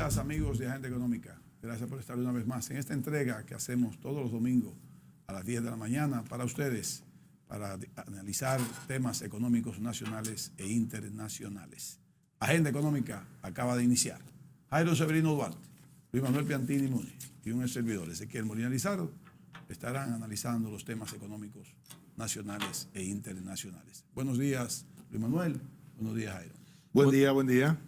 días, amigos de Agenda Económica. Gracias por estar una vez más en esta entrega que hacemos todos los domingos a las 10 de la mañana para ustedes, para analizar temas económicos nacionales e internacionales. Agenda Económica acaba de iniciar. Jairo Severino Duarte, Luis Manuel Piantini Muni y un servidor, Ezequiel Molina Lizardo, estarán analizando los temas económicos nacionales e internacionales. Buenos días, Luis Manuel. Buenos días, Jairo. Buen día, buen día.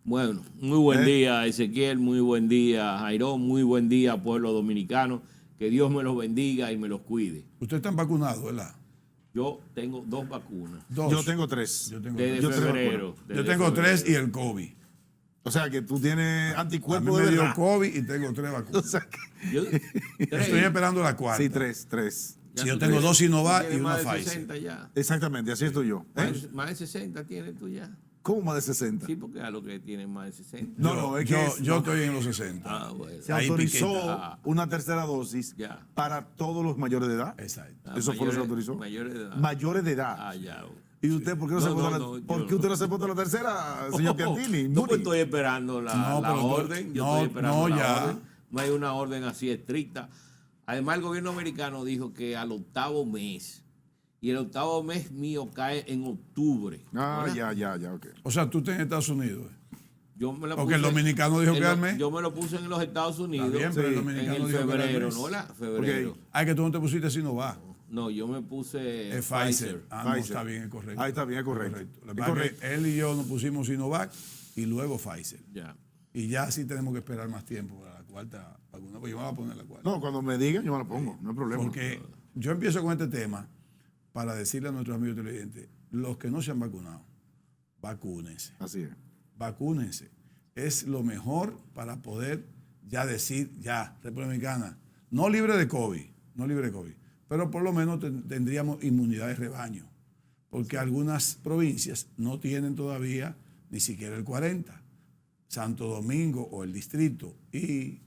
Bueno, muy buen día, Ezequiel, muy buen día, Jairón, muy buen día, pueblo dominicano. Que Dios me los bendiga y me los cuide. Ustedes están vacunados, ¿verdad? Yo tengo 2 vacunas. Dos. Yo tengo 3. Desde febrero. Yo tengo 3 y el COVID. O sea que tú tienes A anticuerpos mí de me dio verdad. COVID y tengo 3 O vacunas. sea que... Yo, Estoy esperando la cuarta. Sí, 3. Si yo tengo 2 Sinovac y una más de Pfizer. 60 ya. Exactamente, así estoy yo. Más de 60 tienes tú ya. ¿Cómo más de 60? Sí, porque a lo que tienen más de 60. No, es que Yo estoy en los 60. Ah, bueno. se ahí autorizó piqueta. una tercera dosis Ya. para todos los mayores de edad. Exacto. Ah, Eso fue lo que se autorizó. Mayores de edad. Mayores de edad. Ah, ya. ¿Y usted por qué no, se No, pone no, la, no, ¿por yo qué usted no. no se pone la tercera, señor Piantini? No, pues estoy esperando la pero orden. Yo no, estoy esperando no, la ya. orden. No hay una orden así estricta. Además, el gobierno americano dijo que al 8º mes, y el 8º mes mío cae en octubre. Ah, ¿verdad? ya, ok. O sea, tú estás en Estados Unidos. Yo me la Porque el puse dominicano dijo en que lo- al mes. Yo me lo puse en los Estados Unidos Está bien, pero el Sí. en dominicano el dijo que era al febrero, mes. ¿no? Febrero. Ok. Ay, que tú no te pusiste Sinovac. No, yo me puse Es Pfizer. Ah, no, Pfizer. está bien, es correcto. Ahí está bien, es correcto. Lo que Es pasa es correcto. que él y yo nos pusimos Sinovac y luego Pfizer. Ya. Y ya sí tenemos que esperar más tiempo para la cuarta vacuna. Pues yo me voy a poner la cuarta. No, cuando me digan, yo me la pongo, no hay problema. Porque yo empiezo con este tema para decirle a nuestros amigos televidentes, los que no se han vacunado, vacúnense. Así es. Vacúnense. Es lo mejor para poder ya decir, ya, República Dominicana, no libre de COVID, pero por lo menos tendríamos inmunidad de rebaño, porque algunas provincias no tienen todavía ni siquiera el 40. Santo Domingo o el distrito y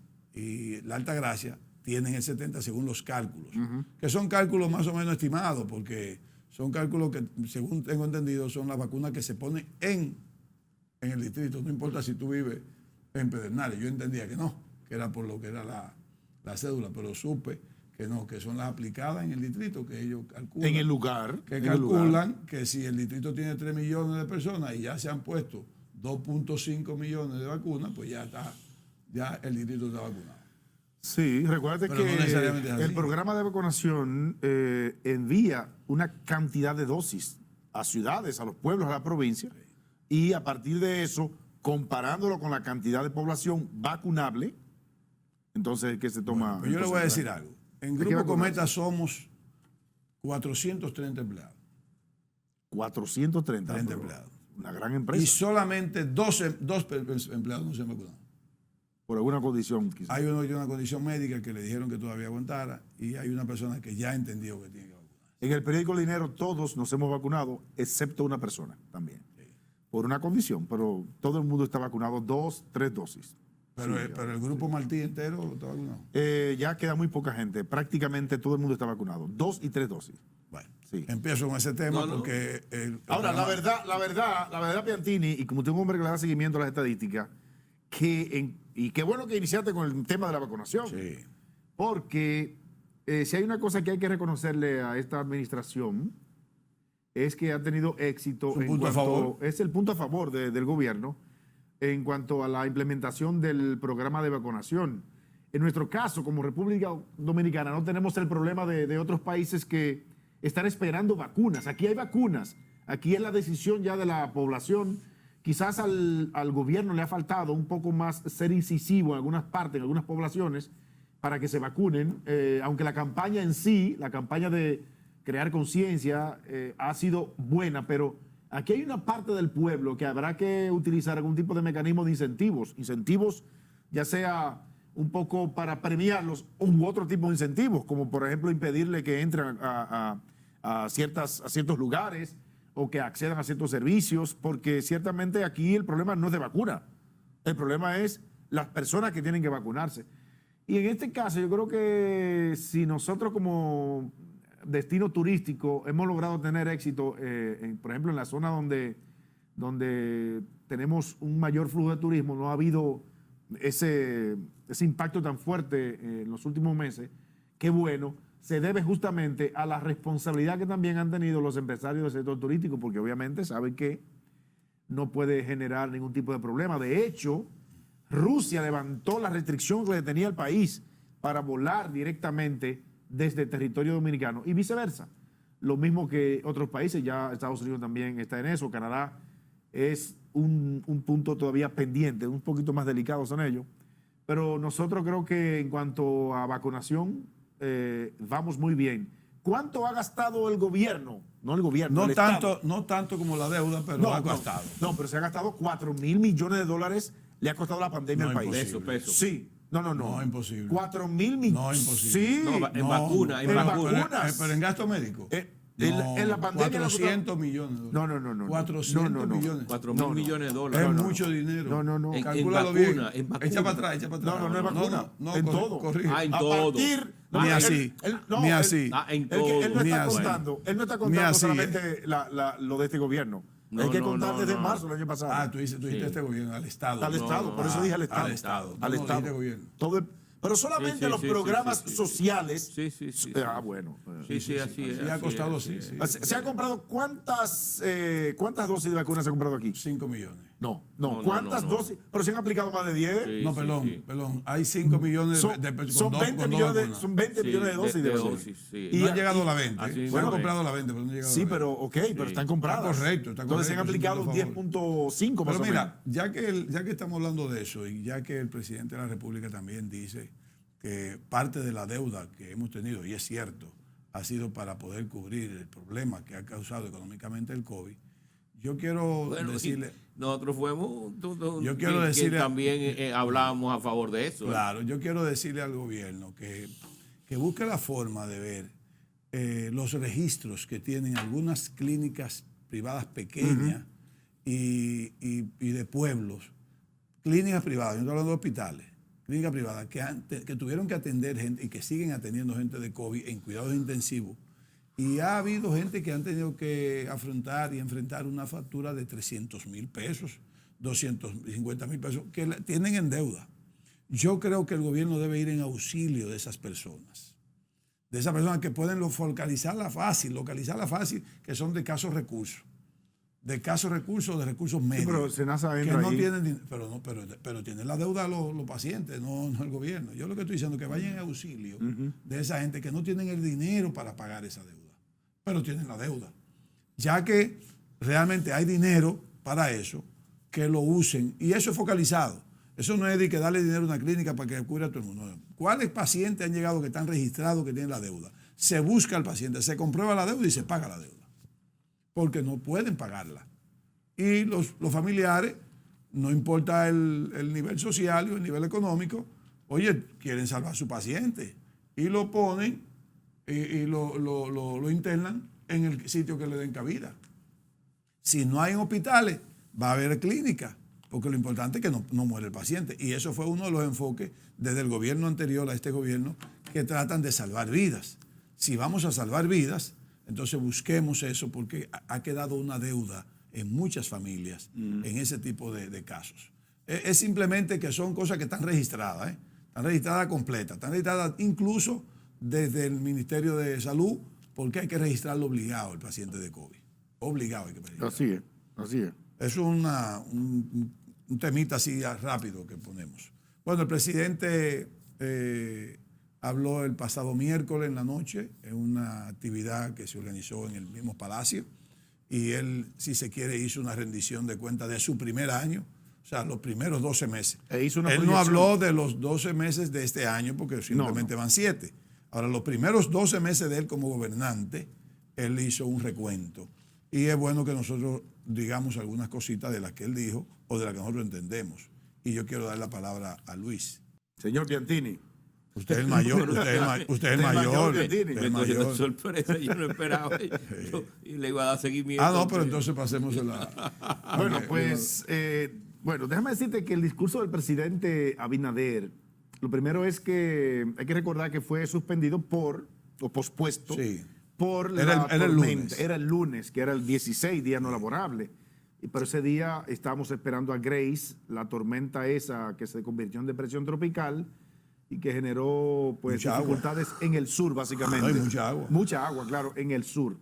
la Altagracia tienen el 70 según los cálculos, que son cálculos más o menos estimados, porque son cálculos que, según tengo entendido, son las vacunas que se ponen en el distrito, no importa si tú vives en Pedernales. Yo entendía que no, que era por lo que era la cédula, pero supe que no, que son las aplicadas en el distrito, que ellos calculan. En el lugar. Que en el lugar. calculan que si el distrito tiene 3 millones de personas y ya se han puesto 2.5 millones de vacunas, pues ya está, ya el distrito está vacunado. Sí, recuérdate Pero no que necesariamente es así. el programa de vacunación envía una cantidad de dosis a ciudades, a los pueblos, a la provincia, y a partir de eso, comparándolo con la cantidad de población vacunable, entonces, ¿qué se toma? Pues yo le voy a decir algo. En ¿De qué Grupo vacunarse? Cometa somos 430 empleados. 430 30 pero empleados. Una gran empresa. Y solamente dos empleados no se han vacunado. Por alguna condición, quizás. Hay uno que tiene una condición médica que le dijeron que todavía aguantara y hay una persona que ya entendió que tiene que vacunar. En el periódico El Dinero todos nos hemos vacunado, excepto una persona también. Por una condición, pero todo el mundo está vacunado, 2, 3 dosis. Pero, Sí, pero el grupo Martí entero está vacunado. Ya queda muy poca gente, prácticamente todo el mundo está vacunado, 2 y 3 dosis. Bueno, Sí. empiezo con ese tema No, no. porque... Ahora, la verdad, Piantini, y como tengo un hombre que le da seguimiento a las estadísticas, y qué bueno que iniciaste con el tema de la vacunación, Sí. porque si hay una cosa que hay que reconocerle a esta administración, es que ha tenido éxito Su punto a favor. es el punto a favor del gobierno en cuanto a la implementación del programa de vacunación. En nuestro caso, como República Dominicana, no tenemos el problema de otros países que están esperando vacunas. Aquí hay vacunas. Aquí es la decisión ya de la población. Quizás al gobierno le ha faltado un poco más ser incisivo en algunas partes, en algunas poblaciones, para que se vacunen, aunque la campaña en sí, la campaña de crear conciencia ha sido buena, pero aquí hay una parte del pueblo que habrá que utilizar algún tipo de mecanismo de incentivos ya sea un poco para premiarlos u otro tipo de incentivos, como por ejemplo impedirle que entren a ciertos lugares o que accedan a ciertos servicios, porque ciertamente aquí el problema no es de vacuna, el problema es las personas que tienen que vacunarse. Y en este caso yo creo que si nosotros como destino turístico hemos logrado tener éxito, por ejemplo, en la zona donde tenemos un mayor flujo de turismo, no ha habido ese impacto tan fuerte en los últimos meses, qué bueno, se debe justamente a la responsabilidad que también han tenido los empresarios del sector turístico, porque obviamente saben que no puede generar ningún tipo de problema. De hecho, Rusia levantó la restricción que le tenía al país para volar directamente desde territorio dominicano y viceversa. Lo mismo que otros países, ya Estados Unidos también está en eso, Canadá es un punto todavía pendiente, un poquito más delicados en ello. Pero nosotros creo que en cuanto a vacunación, vamos muy bien. ¿Cuánto ha gastado el gobierno? No el gobierno, el Estado. No tanto como la deuda, pero ha gastado. No, pero se ha gastado 4.000 millones de dólares, le ha costado la pandemia al país. Peso. Sí. No. No, imposible. 4.000 millones. No, imposible. Sí. No, en vacunas. Pero en gasto médico. En la pandemia 400 millones de dólares. No. 400 millones. 4.000 millones de dólares. Es mucho dinero. No. Calcúlalo en bien. vacuna, en vacuna. Echa para atrás. No es vacuna. En todo. Corrige. En A todo. partir. Ni así. Ni así. En todo. Él no Ni está así. contando. Él no está Ni contando así, solamente lo de este gobierno. Hay que contar desde marzo del año pasado. Ah, tú dijiste este gobierno, al Estado. Al Estado, por eso dije al Estado. Al Estado. Al No, Estado. dijiste gobierno. Pero solamente los programas sociales. Sí. Bueno. Sí, así es. Sí, ha costado, sí. ¿Se ha comprado cuántas dosis de vacunas se han comprado aquí? 5 millones. No. No, ¿Cuántas no. dosis? Pero se han aplicado más de 10. Sí, No, perdón. Hay 5 millones Son, de personas. son 20 millones, son 20 Sí, millones de dosis de vacunas. dosis, sí. Y No han llegado a la así venta. mismo Bueno, es. comprado a la venta, pero no han llegado a la Sí, venta. pero pero están compradas. Está correcto. Entonces se han aplicado un 10.5 más Pero o mira, ya que estamos hablando de eso y ya que el presidente de la República también dice que parte de la deuda que hemos tenido, y es cierto, ha sido para poder cubrir el problema que ha causado económicamente el COVID, yo quiero decirle... Nosotros fuimos... Yo quiero que decirle... también hablábamos a favor de eso. Claro, yo quiero decirle al gobierno que busque la forma de ver los registros que tienen algunas clínicas privadas pequeñas y de pueblos, clínicas privadas, yo no estoy hablando de hospitales, clínicas privadas que tuvieron que atender gente y que siguen atendiendo gente de COVID en cuidados intensivos. Y ha habido gente que han tenido que afrontar y enfrentar una factura de 300,000 pesos, 250,000 pesos, que tienen en deuda. Yo creo que el gobierno debe ir en auxilio de esas personas. De esas personas que pueden localizarla fácil, que son de escasos recursos. De recursos medios. pero Senasa que entra no ahí. tienen, pero tienen la deuda los pacientes, no el gobierno. Yo lo que estoy diciendo es que vayan en auxilio de esa gente que no tienen el dinero para pagar esa deuda, pero tienen la deuda. Ya que realmente hay dinero para eso, que lo usen. Y eso es focalizado. Eso no es de que darle dinero a una clínica para que cubra a todo el mundo. No. ¿Cuáles pacientes han llegado que están registrados que tienen la deuda? Se busca al paciente, se comprueba la deuda y se paga la deuda. Porque no pueden pagarla. Y los familiares, no importa el nivel social o el nivel económico, oye, quieren salvar a su paciente y lo ponen y lo internan en el sitio que le den cabida. Si no hay hospitales, va a haber clínicas, porque lo importante es que no muere el paciente. Y eso fue uno de los enfoques desde el gobierno anterior a este gobierno, que tratan de salvar vidas. Si vamos a salvar vidas, entonces busquemos eso, porque ha quedado una deuda en muchas familias en ese tipo de casos. Es simplemente que son cosas que están registradas, están registradas completas, están registradas incluso desde el Ministerio de Salud, porque hay que registrarlo obligado el paciente de COVID. Obligado hay que registrarlo. Así es. Es un temita así rápido que ponemos. Bueno, el presidente habló el pasado miércoles en la noche en una actividad que se organizó en el mismo palacio, y él, si se quiere, hizo una rendición de cuentas de su primer año, o sea, los primeros 12 meses. Él no habló de los 12 meses de este año porque simplemente van 7. Ahora, los primeros 12 meses de él como gobernante, él hizo un recuento. Y es bueno que nosotros digamos algunas cositas de las que él dijo o de las que nosotros entendemos. Y yo quiero dar la palabra a Luis. Señor Piantini. Usted es el mayor, usted es el mayor. Me cogió de sorpresa, yo no esperaba. Y le iba a dar seguimiento. Ah, no, pero entonces pasemos Bueno, pues, déjame decirte que el discurso del presidente Abinader, lo primero es que hay que recordar que fue suspendido o pospuesto Sí. por Era la el tormenta. lunes. Era el lunes, que era el 16, día no laborable. pero ese día estábamos esperando a Grace, la tormenta esa que se convirtió en depresión tropical y que generó pues Mucha agua. dificultades en el sur, básicamente. No, hay mucha agua. Mucha agua, claro, en el sur.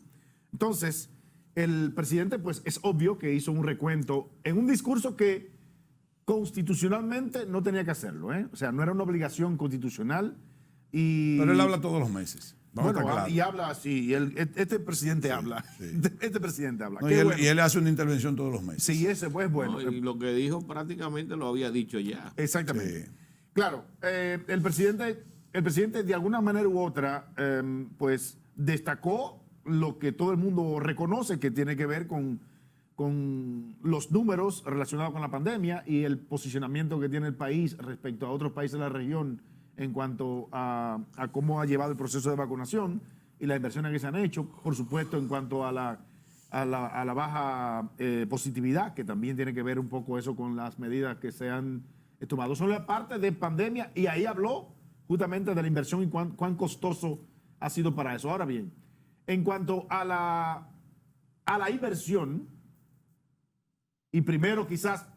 Entonces, el presidente, pues es obvio que hizo un recuento en un discurso que constitucionalmente no tenía que hacerlo, ¿eh? O sea, no era una obligación constitucional. Pero él habla todos los meses. Vamos a Bueno, estar claros. y habla así, este presidente habla. sí. Este presidente habla. No, Qué y, él, bueno. y él hace una intervención todos los meses. Sí, ese pues bueno. No, y lo que dijo prácticamente lo había dicho ya. Exactamente. Sí. Claro, el presidente de alguna manera u otra, pues destacó lo que todo el mundo reconoce que tiene que ver con los números relacionados con la pandemia y el posicionamiento que tiene el país respecto a otros países de la región en cuanto a cómo ha llevado el proceso de vacunación y las inversiones que se han hecho, por supuesto, en cuanto a la baja positividad, que también tiene que ver un poco eso con las medidas que se han tomado. Son la parte de pandemia y ahí habló justamente de la inversión y cuán costoso ha sido para eso. Ahora bien, en cuanto a la inversión, y primero quizás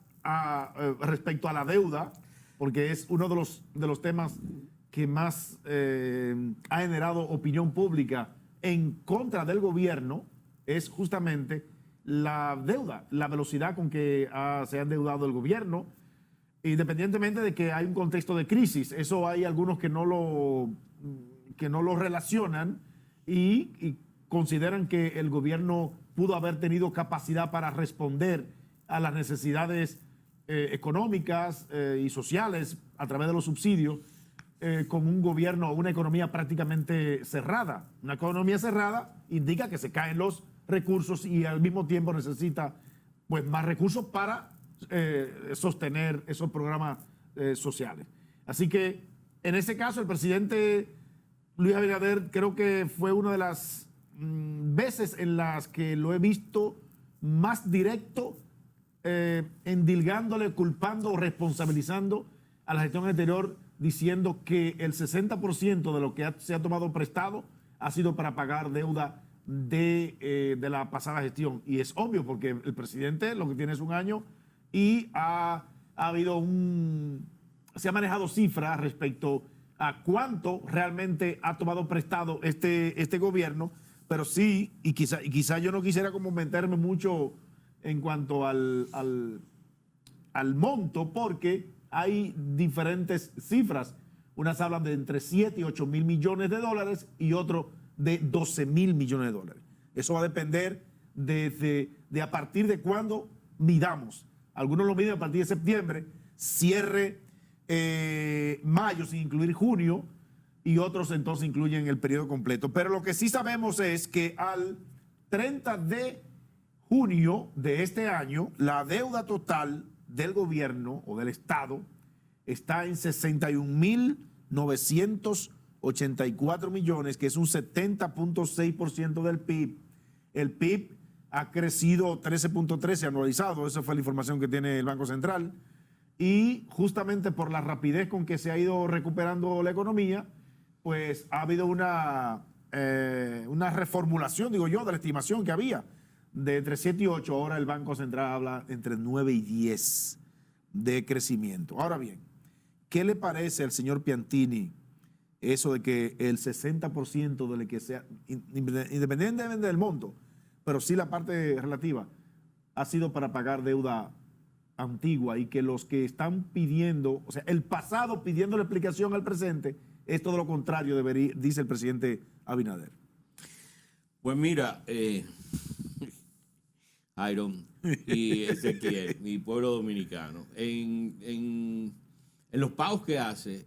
respecto a la deuda, porque es uno de los temas que más ha generado opinión pública en contra del gobierno, es justamente la deuda, la velocidad con que se ha endeudado el gobierno, independientemente de que hay un contexto de crisis. Eso hay algunos que no lo relacionan y consideran que el gobierno pudo haber tenido capacidad para responder a las necesidades económicas y sociales a través de los subsidios con un gobierno o una economía prácticamente cerrada. Una economía cerrada indica que se caen los recursos y al mismo tiempo necesita pues más recursos para sostener esos programas sociales. Así que en ese caso el presidente Luis Abinader creo que fue una de las veces en las que lo he visto más directo, endilgándole, culpando o responsabilizando a la gestión anterior, diciendo que el 60% de lo que se ha tomado prestado ha sido para pagar deuda de la pasada gestión. Y es obvio porque el presidente lo que tiene es un año y ha habido se ha manejado cifras respecto a cuánto realmente ha tomado prestado este gobierno, pero sí, y quizá yo no quisiera como meterme mucho en cuanto al monto, porque hay diferentes cifras. Unas hablan de entre 7 y 8 mil millones de dólares y otros de 12 mil millones de dólares. Eso va a depender de a partir de cuándo midamos. Algunos lo miden a partir de septiembre, cierre mayo sin incluir junio, y otros entonces incluyen el periodo completo. Pero lo que sí sabemos es que al 30 de junio de este año, la deuda total del gobierno o del Estado está en 61.984 millones, que es un 70.6% del PIB. El PIB ha crecido 13.13 anualizado, esa fue la información que tiene el Banco Central, y justamente por la rapidez con que se ha ido recuperando la economía, pues ha habido una reformulación, digo yo, de la estimación que había de entre 7 y 8, ahora el Banco Central habla entre 9 y 10 de crecimiento. Ahora bien, ¿qué le parece al señor Piantini eso de que el 60% de lo que sea, independientemente del monto, pero sí la parte relativa, ha sido para pagar deuda antigua, y que los que están pidiendo, o sea, el pasado pidiendo la explicación al presente, es todo lo contrario, dice el presidente Abinader? Pues mira, Iron y Ezequiel, mi pueblo dominicano, en los pagos que hace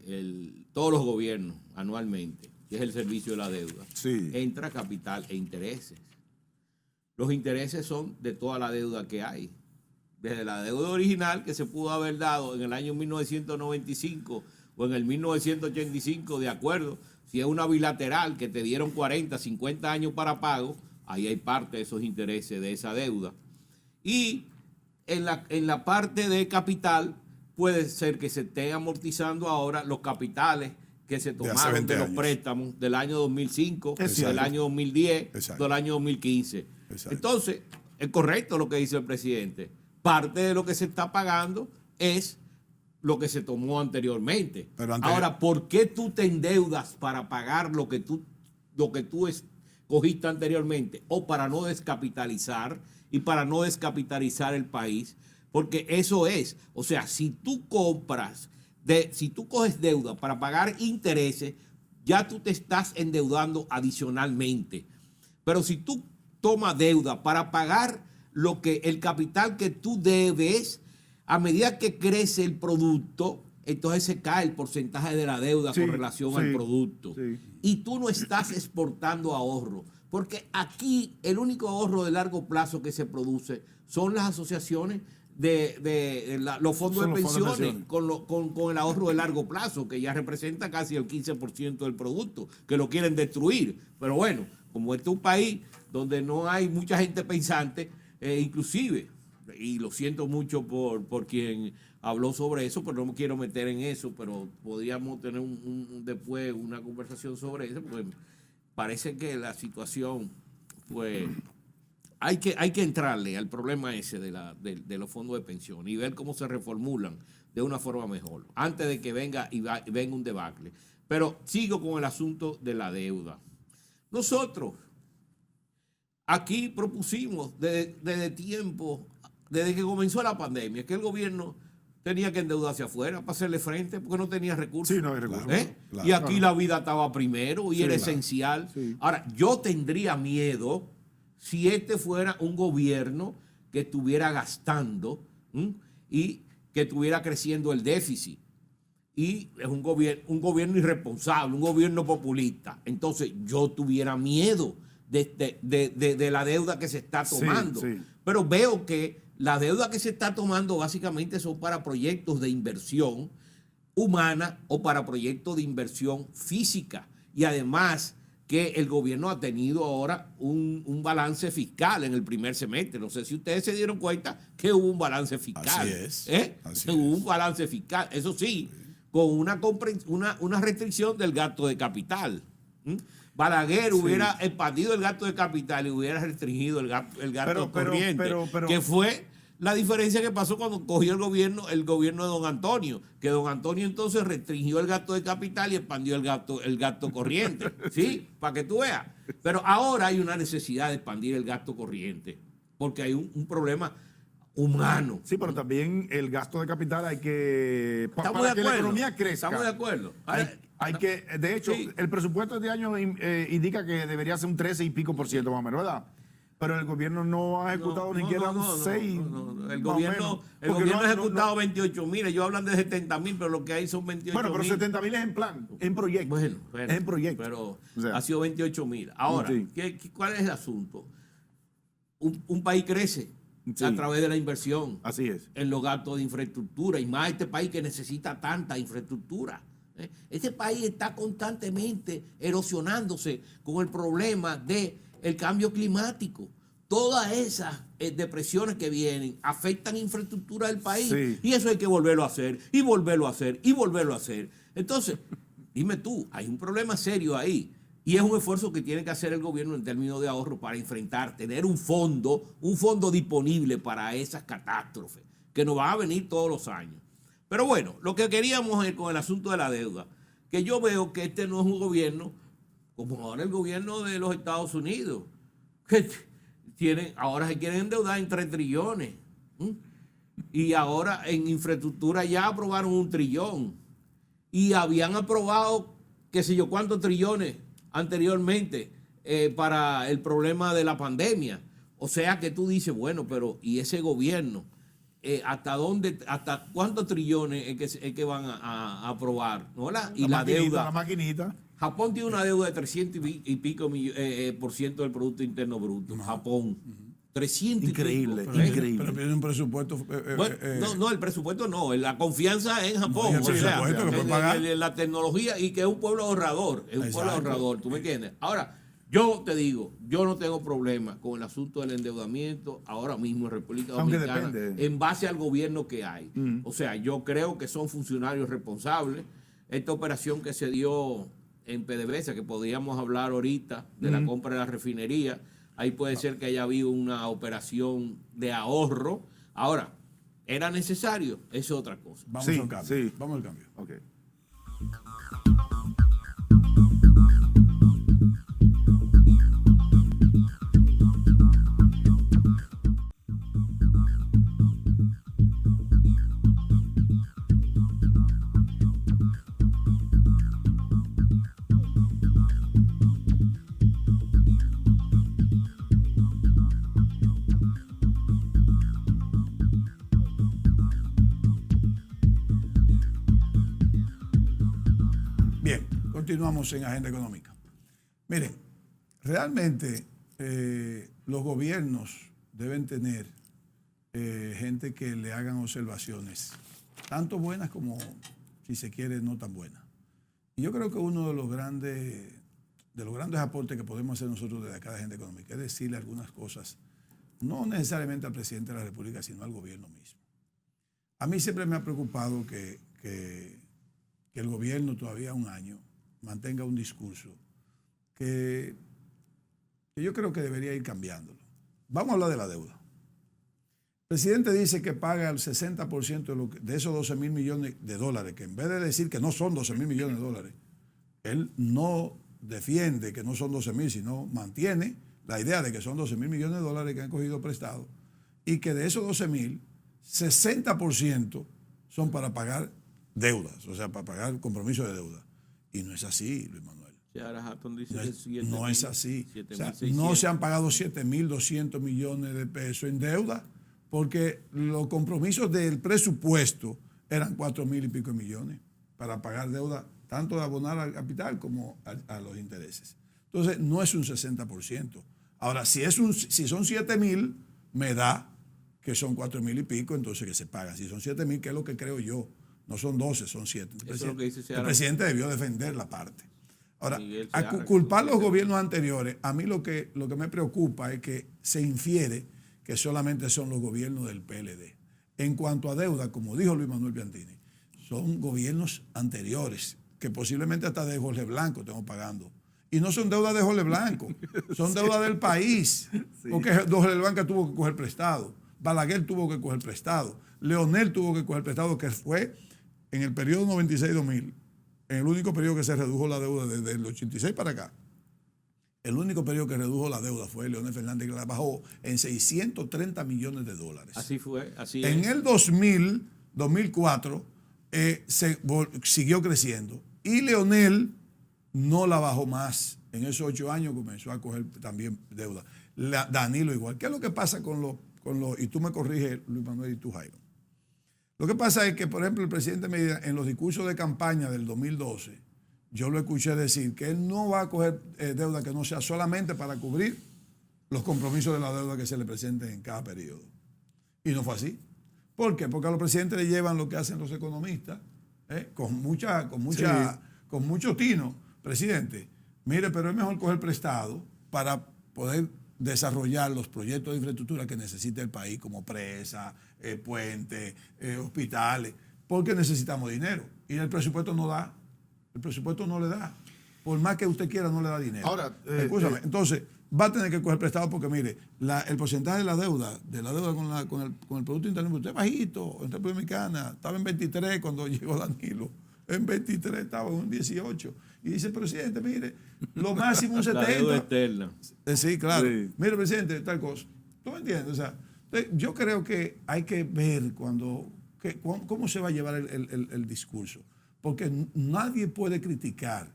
todos los gobiernos anualmente, que es el servicio de la deuda, Sí. entra capital e intereses. Los intereses son de toda la deuda que hay. Desde la deuda original que se pudo haber dado en el año 1995 o en el 1985, de acuerdo, si es una bilateral que te dieron 40, 50 años para pago, ahí hay parte de esos intereses de esa deuda. Y en la parte de capital puede ser que se estén amortizando ahora los capitales que se tomaron 20 de los años. préstamos del año 2005, Es del cierto. año 2010, Exacto. del año 2015. Exacto. Entonces, es correcto lo que dice el presidente. Parte de lo que se está pagando es lo que se tomó anteriormente. Ahora, ¿por qué tú te endeudas para pagar lo que tú escogiste anteriormente? O para no descapitalizar y para no descapitalizar el país. Porque eso es, o sea, si tú coges deuda para pagar intereses, ya tú te estás endeudando adicionalmente. Pero si tú tomas deuda para pagar el capital que tú debes, a medida que crece el producto, entonces se cae el porcentaje de la deuda con relación al producto. Sí. Y tú no estás exportando ahorro. Porque aquí el único ahorro de largo plazo que se produce son las asociaciones los fondos de pensiones con el ahorro de largo plazo, que ya representa casi el 15% del producto, que lo quieren destruir. Pero bueno, como este es un país donde no hay mucha gente pensante, inclusive, y lo siento mucho por quien habló sobre eso, pero no me quiero meter en eso, pero podríamos tener después una conversación sobre eso, pues parece que la situación, pues hay que entrarle al problema ese de los fondos de pensión y ver cómo se reformulan de una forma mejor, antes de que venga un debacle. Pero sigo con el asunto de la deuda. Nosotros aquí propusimos desde que comenzó la pandemia, que el gobierno tenía que endeudarse afuera para hacerle frente, porque no tenía recursos. Sí, no hay recursos. Claro, y aquí la vida estaba primero y era esencial. Sí. Ahora, yo tendría miedo si este fuera un gobierno que estuviera gastando y que estuviera creciendo el déficit. Y es un gobierno irresponsable, un gobierno populista. Entonces yo tuviera miedo de la deuda que se está tomando. Sí, sí. Pero veo que la deuda que se está tomando básicamente son para proyectos de inversión humana o para proyectos de inversión física. Y además que el gobierno ha tenido ahora un balance fiscal en el primer semestre. No sé si ustedes se dieron cuenta que hubo un balance fiscal. Así es. Hubo un balance fiscal. Eso sí, con una restricción del gasto de capital. Balaguer hubiera expandido el gasto de capital y hubiera restringido el gasto corriente, que fue la diferencia que pasó cuando cogió el gobierno de don Antonio, que don Antonio entonces restringió el gasto de capital y expandió el gasto corriente, ¿sí? Para que tú veas. Pero ahora hay una necesidad de expandir el gasto corriente, porque hay un problema humano. Sí, pero también el gasto de capital hay que... Para que la economía crezca. Estamos de acuerdo. Hay que, de hecho, sí. El presupuesto de este año indica que debería ser un 13 y pico % más o menos, ¿verdad? Pero el gobierno no ha ejecutado ni siquiera un 6. El gobierno ha ejecutado 28.000. Ellos hablan de 70.000, pero lo que hay son 28.000. Bueno, pero 70.000 es en plan, en proyecto. Bueno, es en proyecto. Pero o sea, ha sido 28.000. Ahora, sí. ¿Cuál es el asunto? Un país crece a través de la inversión. Así es. En los gastos de infraestructura. Y más este país que necesita tanta infraestructura. Este país está constantemente erosionándose con el problema del cambio climático. Todas esas depresiones que vienen afectan infraestructura del país. Sí. Y eso hay que volverlo a hacer, y volverlo a hacer, y volverlo a hacer. Entonces, dime tú, hay un problema serio ahí. Y es un esfuerzo que tiene que hacer el gobierno en términos de ahorro para enfrentar, tener un fondo disponible para esas catástrofes que nos van a venir todos los años. Pero bueno, lo que queríamos es con el asunto de la deuda, que yo veo que este no es un gobierno como ahora el gobierno de los Estados Unidos, que ahora se quieren endeudar en 3 trillones. Y ahora en infraestructura ya aprobaron 1 trillón. Y habían aprobado qué sé yo cuántos trillones anteriormente para el problema de la pandemia. O sea que tú dices, bueno, pero ¿y ese gobierno? ¿Hasta cuántos trillones es que van a aprobar? ¿No? Y la deuda. La maquinita. Japón tiene una deuda de 300 y pico por ciento del Producto Interno Bruto. Japón. 300 increíble, y pico. Increíble. Pero tiene un presupuesto. No, el presupuesto no. La confianza en Japón. No, o sea, la tecnología y que es un pueblo ahorrador. Es un pueblo ahorrador. ¿Tú me entiendes? Ahora, yo te digo, yo no tengo problema con el asunto del endeudamiento ahora mismo en República Dominicana en base al gobierno que hay. O sea, yo creo que son funcionarios responsables. Esta operación que se dio en PDVSA, que podríamos hablar ahorita de la compra de la refinería, ahí puede ser que haya habido una operación de ahorro. Ahora, ¿era necesario? Eso es otra cosa. Vamos Sí, al cambio. sí. Vamos al cambio. Ok. Bien, continuamos en agenda económica. Miren, realmente los gobiernos deben tener gente que le hagan observaciones, tanto buenas como, si se quiere, no tan buenas. Y yo creo que uno de los grandes aportes que podemos hacer nosotros desde acá de agenda económica es decirle algunas cosas, no necesariamente al presidente de la República, sino al gobierno mismo. A mí siempre me ha preocupado que el gobierno todavía un año mantenga un discurso que yo creo que debería ir cambiándolo. Vamos a hablar de la deuda. El presidente dice que paga el 60% de esos 12 mil millones de dólares, que en vez de decir que no son 12 mil millones de dólares, él no defiende que no son 12 mil, sino mantiene la idea de que son 12 mil millones de dólares que han cogido prestado y que de esos 12 mil, 60% son para pagar deudas, o sea, para pagar compromisos de deuda. Y no es así, Luis Manuel. No es así. O sea, no se han pagado 7.200 millones de pesos en deuda porque los compromisos del presupuesto eran 4.000 y pico millones para pagar deuda, tanto de abonar al capital como a los intereses. Entonces, no es un 60%. Ahora, si son 7.000, me da que son 4.000 y pico, entonces que se pagan. Si son 7.000, que es lo que creo yo, no son 12, son 7. El presidente debió defender la parte. Ahora, culpar a los gobiernos anteriores, a mí lo que me preocupa es que se infiere que solamente son los gobiernos del PLD. En cuanto a deuda, como dijo Luis Manuel Piantini, son gobiernos anteriores, que posiblemente hasta de Jorge Blanco estamos pagando. Y no son deudas de Jorge Blanco, son deudas del país, porque Jorge Blanco tuvo que coger prestado, Balaguer tuvo que coger prestado, Leonel tuvo que coger prestado, que fue en el periodo 96-2000, en el único periodo que se redujo la deuda desde el 86 para acá. El único periodo que redujo la deuda fue Leonel Fernández, que la bajó en 630 millones de dólares. Así fue, así en el 2004, siguió creciendo. Y Leonel no la bajó más. En esos 8 años comenzó a coger también deuda. Danilo igual. ¿Qué es lo que pasa con los, y tú me corriges, Luis Manuel, y tú, Jairo? Lo que pasa es que, por ejemplo, el presidente Medina, en los discursos de campaña del 2012, yo lo escuché decir que él no va a coger deuda que no sea solamente para cubrir los compromisos de la deuda que se le presenten en cada periodo. Y no fue así. ¿Por qué? Porque a los presidentes le llevan lo que hacen los economistas, con mucho tino. Presidente, mire, pero es mejor coger prestado para poder desarrollar los proyectos de infraestructura que necesita el país, como presas, puentes, hospitales, porque necesitamos dinero. Y el presupuesto no da. El presupuesto no le da. Por más que usted quiera, no le da dinero. Ahora, escúchame, entonces va a tener que coger prestado porque, mire, el porcentaje de la deuda con el Producto Interno Bruto es bajito. En República Dominicana estaba en 23 cuando llegó Danilo. En 23 estaba en 18. Y dice, presidente, mire, lo máximo un 70. La deuda externa. Sí, claro. Sí. Mire, presidente, tal cosa. ¿Tú me entiendes? O sea, yo creo que hay que ver cómo se va a llevar el discurso. Porque nadie puede criticar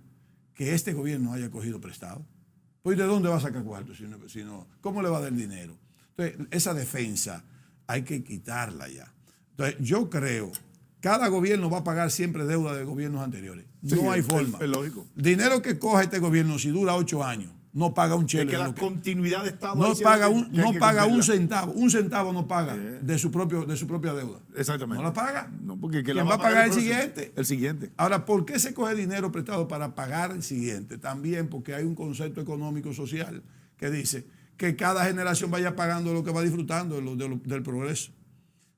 que este gobierno haya cogido prestado. Pues, ¿de dónde va a sacar cuarto? Si no, ¿cómo le va a dar dinero? Entonces, esa defensa hay que quitarla ya. Entonces, yo creo, cada gobierno va a pagar siempre deuda de gobiernos anteriores. Sí, no hay forma. Es lógico. Dinero que coja este gobierno, si dura 8 años, no paga un chelo. Es que la continuidad de Estado... No paga un centavo. centavo. Un centavo no paga de su propia deuda. Exactamente. No la paga. No, porque ¿Quién va a pagar el siguiente? El siguiente. Ahora, ¿por qué se coge dinero prestado para pagar el siguiente? También porque hay un concepto económico social que dice que cada generación vaya pagando lo que va disfrutando del progreso.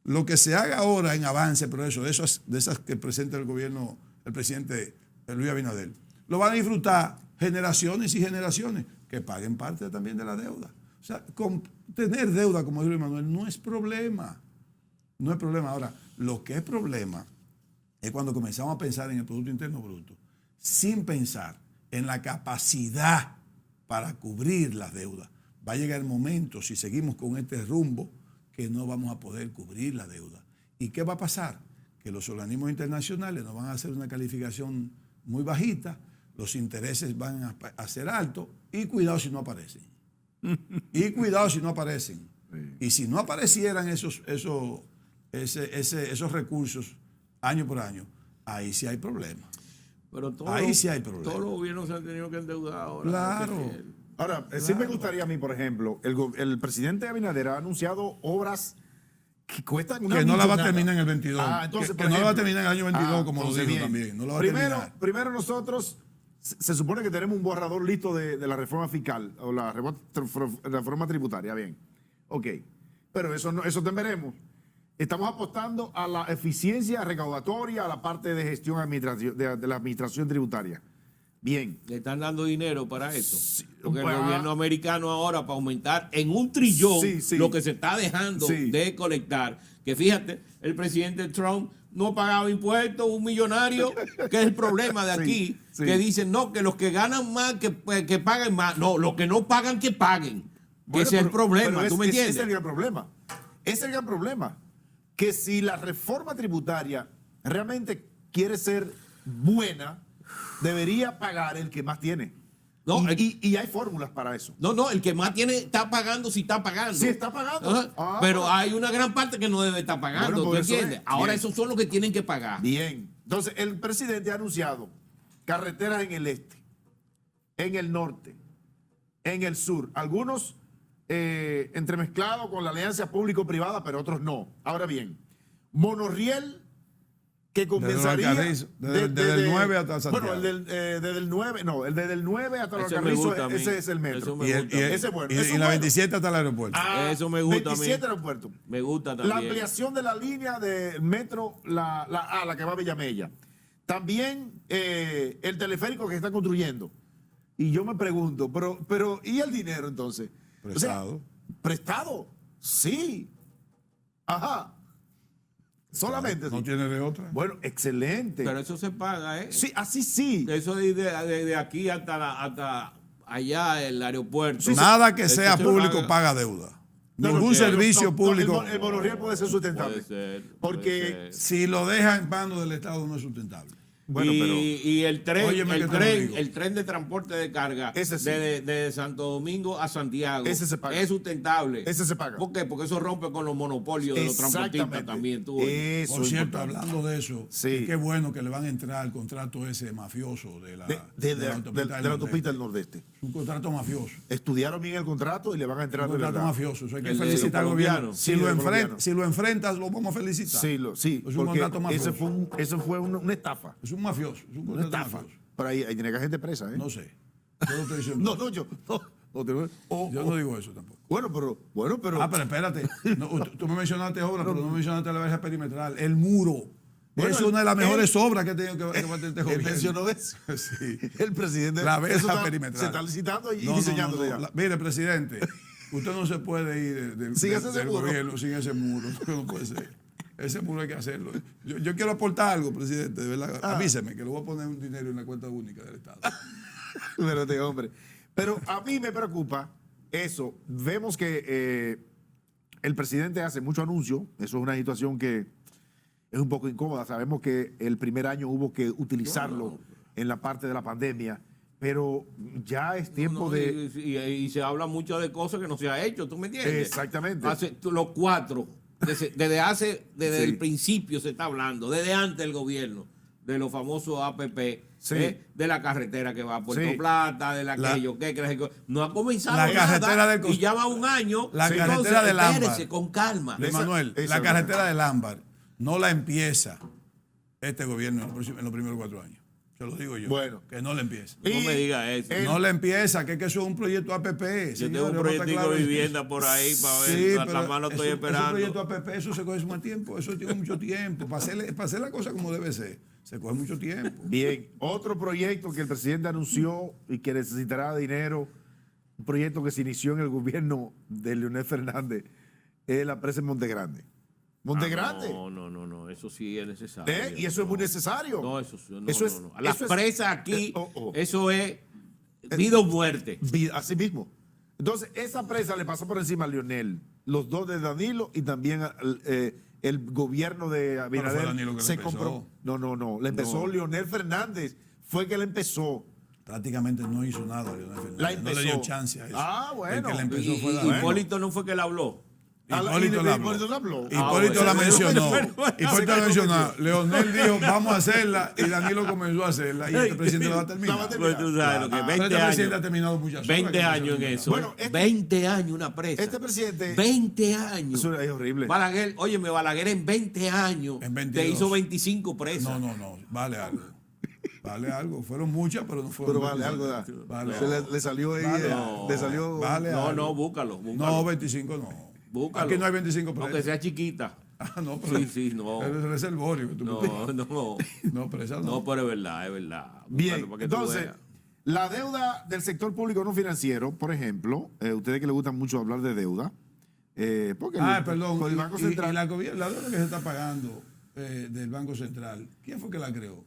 Lo que se haga ahora en avance, progreso, de esas que presenta el gobierno, el presidente Luis Abinader, lo van a disfrutar generaciones y generaciones que paguen parte también de la deuda. O sea, tener deuda, como dijo Manuel, no es problema. No es problema. Ahora, lo que es problema es cuando comenzamos a pensar en el Producto Interno Bruto sin pensar en la capacidad para cubrir las deudas. Va a llegar el momento, si seguimos con este rumbo, que no vamos a poder cubrir la deuda. ¿Y qué va a pasar? Que los organismos internacionales nos van a hacer una calificación muy bajita, los intereses van a ser altos y cuidado si no aparecen. Y cuidado si no aparecen. Y si no aparecieran esos recursos año por año, ahí sí hay problemas. Pero ahí sí hay problemas. Todos los gobiernos se han tenido que endeudar ahora. Claro. Ahora, sí me gustaría a mí, por ejemplo, el presidente Abinader ha anunciado obras que cuestan una que no la va a millonada. terminar en el 22. Entonces, que por no la va a ejemplo, terminar en el año 22, como lo entonces dijo bien. también. No la va a terminar. Primero nosotros, se supone que tenemos un borrador listo de la reforma fiscal o la reforma tributaria. Bien, ok. Pero eso también veremos. Estamos apostando a la eficiencia recaudatoria, a la parte de gestión de la administración tributaria. Bien. Le están dando dinero para eso. Sí, Porque pues, el gobierno americano ahora, para aumentar en 1 trillón Sí. lo que se está dejando Sí. de colectar, que fíjate, el presidente Trump no pagaba impuestos, un millonario, que es el problema de aquí, Sí. que dicen, no, que los que ganan más, que paguen más. No, los que no pagan, que paguen. Bueno, Ese es el problema, pero ¿tú me entiendes? Ese es el gran problema. Ese es el gran problema. Que si la reforma tributaria realmente quiere ser buena, debería pagar el que más tiene. No, y hay fórmulas para eso. No, el que más tiene está pagando si está pagando. Sí, está pagando. Ajá. Ah. Pero hay una gran parte que no debe estar pagando, Bueno, ¿tú pues eso entiendes? es. Ahora Bien. esos son los que tienen que pagar. Bien. Entonces, el presidente ha anunciado carreteras en el este, en el norte, en el sur. Algunos entremezclados con la alianza público-privada, pero otros no. Ahora bien, monorriel que comenzaría desde el 9 hasta Santiago. Bueno, desde el 9, no, el desde el 9 hasta los Ese me Carrizos, gusta a mí. ese es el Eso metro. me gusta. Ese es bueno. y Eso es la bueno. 27 hasta el aeropuerto. Eso me gusta a mí. 27 aeropuertos. Me gusta La también. ampliación de la línea del metro, la que va a Villamella. También el teleférico que están construyendo. Y yo me pregunto, pero ¿y el dinero entonces? Prestado. O sea, ¿prestado? Sí. Ajá. Solamente. No sí. tiene de otra. Bueno, excelente. Pero eso se paga, ¿eh? Sí, así sí. Eso de aquí hasta allá, el aeropuerto. Nada que Eso sea se público paga deuda. No, Ningún no, servicio no, público. El monorriel puede ser sustentable. Puede ser, Porque puede ser. Si lo deja en manos del Estado no es sustentable. Bueno, y el tren, Óyeme que te lo digo. el tren de transporte de carga Ese sí. de Santo Domingo a Santiago Ese se paga. es sustentable. Ese se paga. ¿Por qué? Porque eso rompe con los monopolios de los transportistas Exactamente. también. Tú, Eso Por es cierto, importante. hablando de eso, Sí. qué bueno que le van a entrar al contrato ese mafioso de la, de la autopista del Nordeste. Es un contrato mafioso. Estudiaron bien el contrato y le van a entrar Un de contrato verdad. mafioso. Eso hay que El de felicitar al los gobierno. colombianos. Sí, de los colombianos. Si lo enfrentas, lo vamos a felicitar. Sí, Es un porque contrato mafioso. ese fue una estafa. Es un mafioso. Es un Una contrato estafa. mafioso. Pero ahí tiene que haber gente presa, ¿eh? No sé. Yo no estoy diciendo. Yo no digo eso tampoco. Bueno, pero. Ah, pero espérate. No, tú me mencionaste obras, pero no mencionaste la verja perimetral. El muro. Bueno, es una de las él- mejores obras que ha tenido que va a tener este Él gobierno. mencionó eso. Sí. El presidente. La eso verja perimetral. Se está licitando y No, no, diseñando no, no. ya. Mire, presidente, usted no se puede ir Sin ese del muro. gobierno sin ese muro. No puede ser. Ese muro hay que hacerlo. Yo quiero aportar algo, presidente, de verdad. Avíseme que le voy a poner un dinero en la cuenta única del Estado. Espérate, hombre. Pero a mí me preocupa eso. Vemos que el presidente hace mucho anuncio. Eso es una situación que es un poco incómoda. Sabemos que el primer año hubo que utilizarlo en la parte de la pandemia. Pero ya es tiempo No, de. y se habla mucho de cosas que no se ha hecho, ¿tú me entiendes? Exactamente. Los 4, desde Sí. el principio se está hablando, desde antes del gobierno, de los famosos APP, Sí. de la carretera que va a Puerto Sí. Plata, de La- aquello que no ha comenzado La nada, carretera del y ya va un año. La Entonces, carretera del Ámbar. espérese, con calma. Luis Esa- Manuel, esa- la carretera del Ámbar no la empieza este gobierno en los primeros 4 años. Se lo digo yo. Bueno. Que no la empieza. No me diga eso. No le empieza, que eso es un proyecto APP. Yo tengo un proyectico de vivienda por ahí para ver, hasta más lo estoy esperando. Es un proyecto APP, eso se coge más tiempo, eso tiene mucho tiempo. Para hacer la cosa como debe ser, se coge mucho tiempo. Bien, otro proyecto que el presidente anunció y que necesitará dinero un proyecto que se inició en el gobierno de Leonel Fernández, es la presa en Monte Grande. Monte Grande. No, eso sí es necesario. Y eso es muy necesario. No, eso es, no. Las presas aquí, oh. eso es vida o muerte. Así mismo. Entonces, esa presa le pasó por encima a Leonel, los dos de Danilo y también el gobierno de Abinader. Pero fue Danilo que se le empezó. compró. No. Le empezó Leonel Fernández. Fue que le empezó. Prácticamente no hizo nada Leonel Fernández. No le dio chance a eso. Ah, bueno. El que le empezó fue Danilo. Hipólito no fue que le habló. Hipólito la habló. Hipólito la bueno. mencionó. Bueno. Hipólito la mencionó. Leonel dijo, vamos a hacerla, y Danilo comenzó a hacerla, y este presidente la va a terminar. Pues tú sabes lo que Pero 20 este presidente años. ha terminado muchas obras. 20 años en eso. Bueno, 20 años una presa. Este presidente. 20 años. Eso es horrible. Balaguer, óyeme, Balaguer en 20 años En 22. te hizo 25 presas. No, vale algo. Vale algo. Fueron muchas, pero no fueron. Pero vale algo. Vale Se algo. le salió ahí. Vale, Le salió. vale No, algo. búscalo. No, 25 no. Búscalo. Aquí no hay 25 presos. Aunque sea chiquita. Ah, no, pero Sí, no. Es reservorio. Que tú No. No, pero esa no. No, pero es verdad. Bien, Búscalo para que tú entonces, veas. la deuda del sector público no financiero, por ejemplo, ustedes que les gusta mucho hablar de deuda, porque Perdón. con el Banco Central. Y la deuda que se está pagando del Banco Central, ¿quién fue que la creó?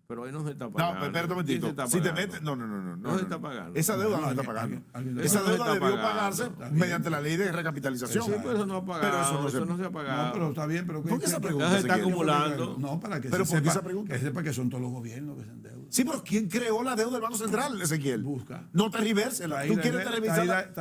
Pero ahí no se está pagando. No, espérate un ¿Quién momentito. se está Si te pagando? metes. No. No se está pagando. Esa deuda no se está alguien- pagando. alguien- Esa Eso no se deuda está debió pagando. pagarse Está bien. mediante la ley de recapitalización. Sí, pero eso no ha pagado. Pero eso no se ha No, pagado. pero está bien, pero ¿Por qué esa pregunta, se está Ezequiel? acumulando. No, para que ¿Pero se por qué sepa, esa pregunta? que sepa que son todos los gobiernos que se endeudan. Sí, pero ¿quién creó la deuda del Banco Central, Ezequiel? Busca. No tergivérsela. ¿Tú quieres tergiversarla?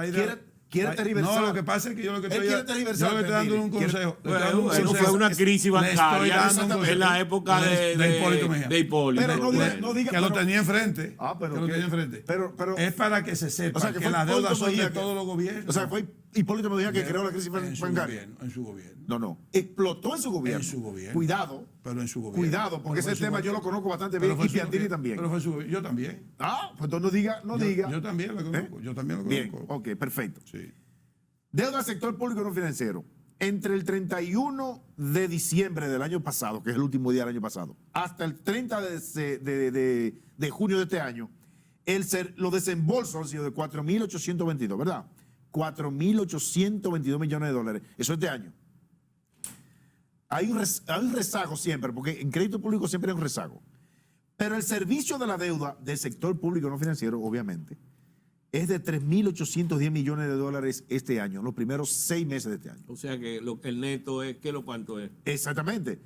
¿Quieres tergiversarla? No, lo que pasa es que yo lo que Él estoy, quiere tergiversar, yo lo que estoy dando es un quiere- consejo. Le estoy dando un Bueno, consejo. fue una crisis Le estoy bancaria dando un en la época de Hipólito Mejía. de Hipólito. Pero no diga- no diga- que lo pero- tenía enfrente. Pero que lo que- tenía enfrente. pero- es para que se sepa O sea, que, fue las Hipólito deudas son de Mejía que- todos los gobiernos. O sea, fue Hipólito Mejía que creó la crisis en su bancaria. gobierno, en su gobierno. No. Explotó en su gobierno. En su gobierno. Cuidado. Pero en su gobierno. Cuidado, porque Pero fue ese su tema yo gobierno. lo conozco bastante Pero bien fue y su Piantini gobierno. también. Pero fue su gobierno. Yo también. Pues entonces no diga. Yo también lo conozco. Yo también lo Bien, conozco. ok, perfecto. Sí. Deuda al sector público no financiero. Entre el 31 de diciembre del año pasado, que es el último día del año pasado, hasta el 30 de junio de este año, los desembolsos han sido de 4.822, ¿verdad? 4.822 millones de dólares. Eso este año. Hay un rezago siempre, porque en crédito público siempre hay un rezago. Pero el servicio de la deuda del sector público no financiero, obviamente, es de 3.810 millones de dólares este año, los primeros 6 meses de este año. O sea que el neto es, ¿cuánto es? Exactamente.